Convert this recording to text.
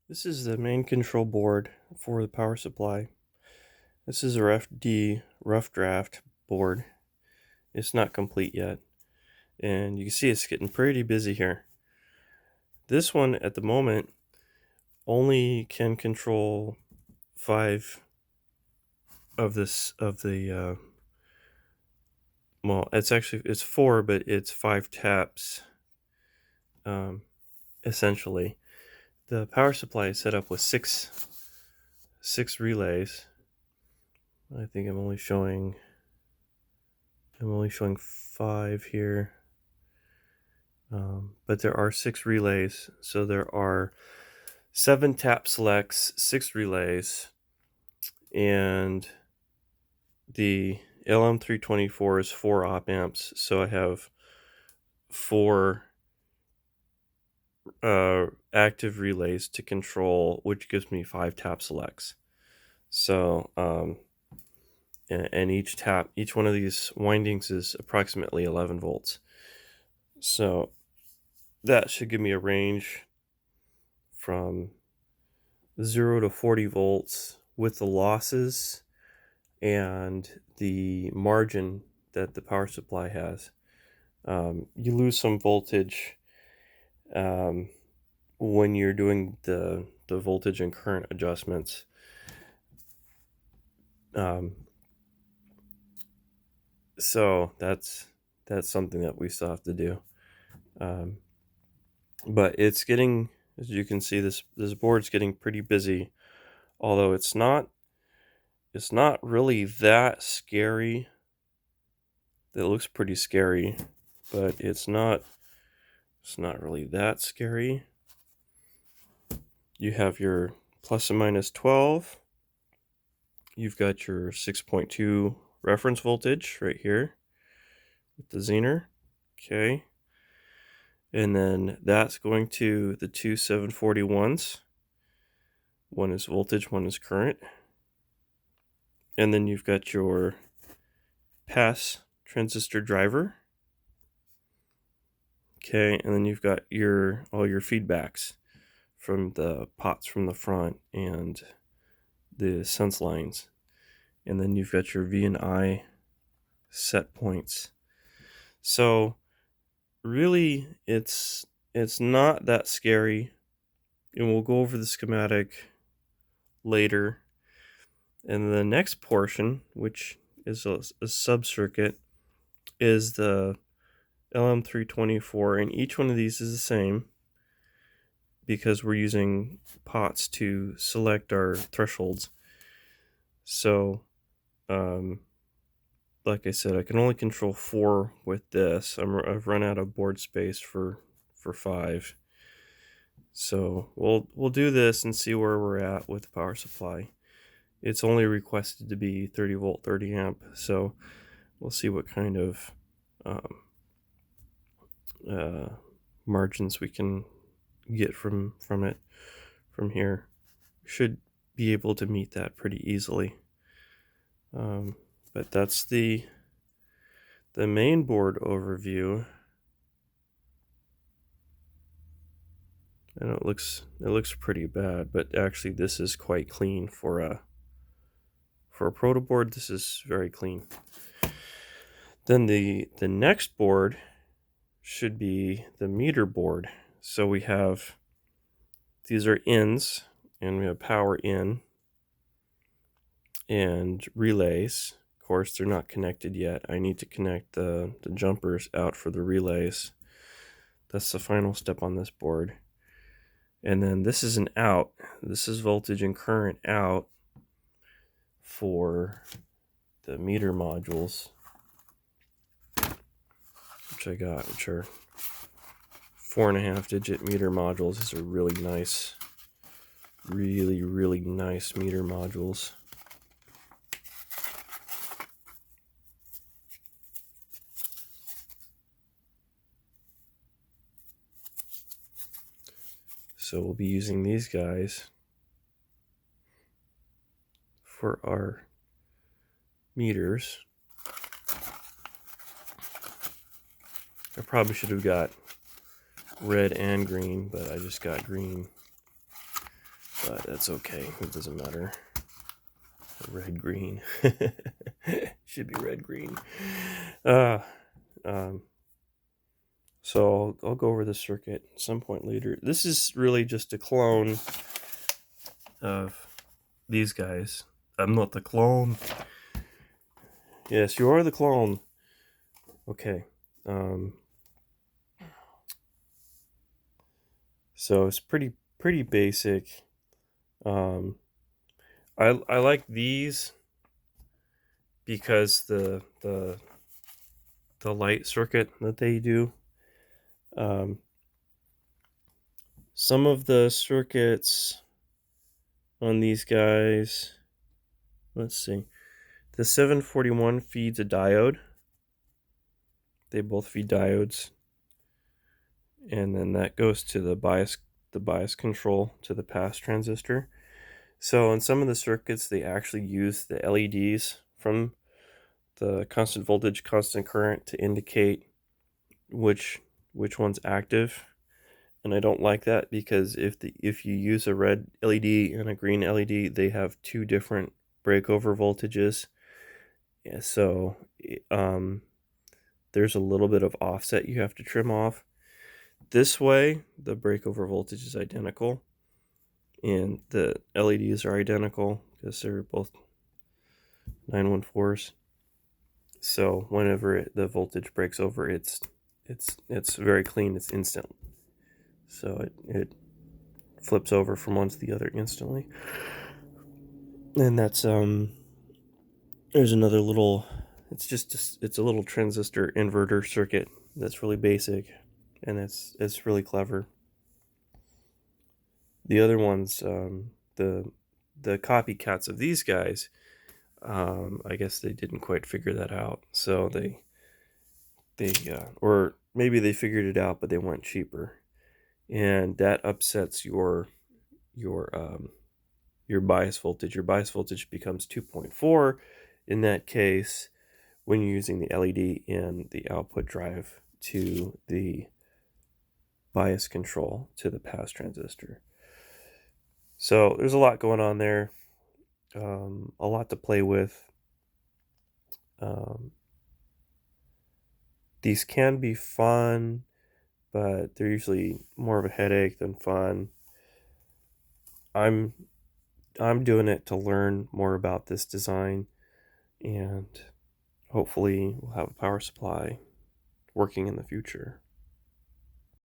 This is the main control board for the power supply. This is a RFD rough draft board. It's not complete yet. And you can see it's getting pretty busy here. This one at the moment only can control 5 of the well, it's 4, but it's 5 taps essentially. The power supply is set up with six relays. I think I'm only showing 5 here. But there are 6 relays, so there are 7 tap selects, 6 relays, and the LM324 is 4 op amps, so I have 4 active relays to control, which gives me 5 tap selects. So and each one of these windings is approximately 11 volts. So that should give me a range from 0 to 40 volts with the losses and the margin that the power supply has. You lose some voltage when you're doing the voltage and current adjustments. So that's something that we still have to do. But it's getting, as you can see, this board's getting pretty busy, although it's not really that scary. It looks pretty scary, but it's not really that scary. You have your plus and minus 12. You've got your 6.2 reference voltage right here with the Zener. Okay. And then that's going to the two 741s. One is voltage, one is current. And then you've got your pass transistor driver. Okay, and then you've got all your feedbacks from the pots from the front and the sense lines. And then you've got your V and I set points. So really it's not that scary, and we'll go over the schematic later. And the next portion, which is a sub-circuit, is the LM324, and each one of these is the same because we're using pots to select our thresholds. So like I said, I can only control 4 with this. I've run out of board space for 5. So we'll do this and see where we're at with the power supply. It's only requested to be 30 volt, 30 amp. So we'll see what kind of margins we can get from it from here. Should be able to meet that pretty easily. But that's the main board overview. And it looks pretty bad, but actually this is quite clean for a proto board. This is very clean. Then the next board should be the meter board. So we have, these are ins, and we have power in and relays. Of course, they're not connected yet. I need to connect the jumpers out for the relays. That's the final step on this board. And then this is an out. This is voltage and current out for the meter modules, which I got, which are 4.5 digit meter modules. These are really nice, really nice meter modules. So we'll be using these guys for our meters. I probably should have got red and green, but I just got green. but that's okay. It doesn't matter. Red, green. Should be red, green. So I'll go over the circuit at some point later. This is really just a clone of these guys. I'm not the clone. Yes, you are the clone. Okay. So it's pretty basic. I like these because the light circuit that they do. Some of the circuits on these guys, let's see. The 741 feeds a diode. They both feed diodes. And then that goes to the bias control to the pass transistor. So in some of the circuits, they actually use the LEDs from the constant voltage, constant current to indicate which one's active. And I don't like that because if you use a red LED and a green LED, they have two different breakover voltages. Yeah, so there's a little bit of offset you have to trim off. This way, the breakover voltage is identical, and the LEDs are identical because they're both 914s. So whenever the voltage breaks over, it's very clean. It's instant. So it flips over from one to the other instantly. And that's there's another little. It's a little transistor inverter circuit that's really basic, and it's really clever. The other ones, the copycats of these guys, I guess they didn't quite figure that out. So they or maybe they figured it out, but they went cheaper, and that upsets your bias voltage. Your bias voltage becomes 2.4 in that case when you're using the LED in the output drive to the bias control to the pass transistor. So there's a lot going on there, a lot to play with. These can be fun, but they're usually more of a headache than fun. I'm doing it to learn more about this design, and hopefully we'll have a power supply working in the future.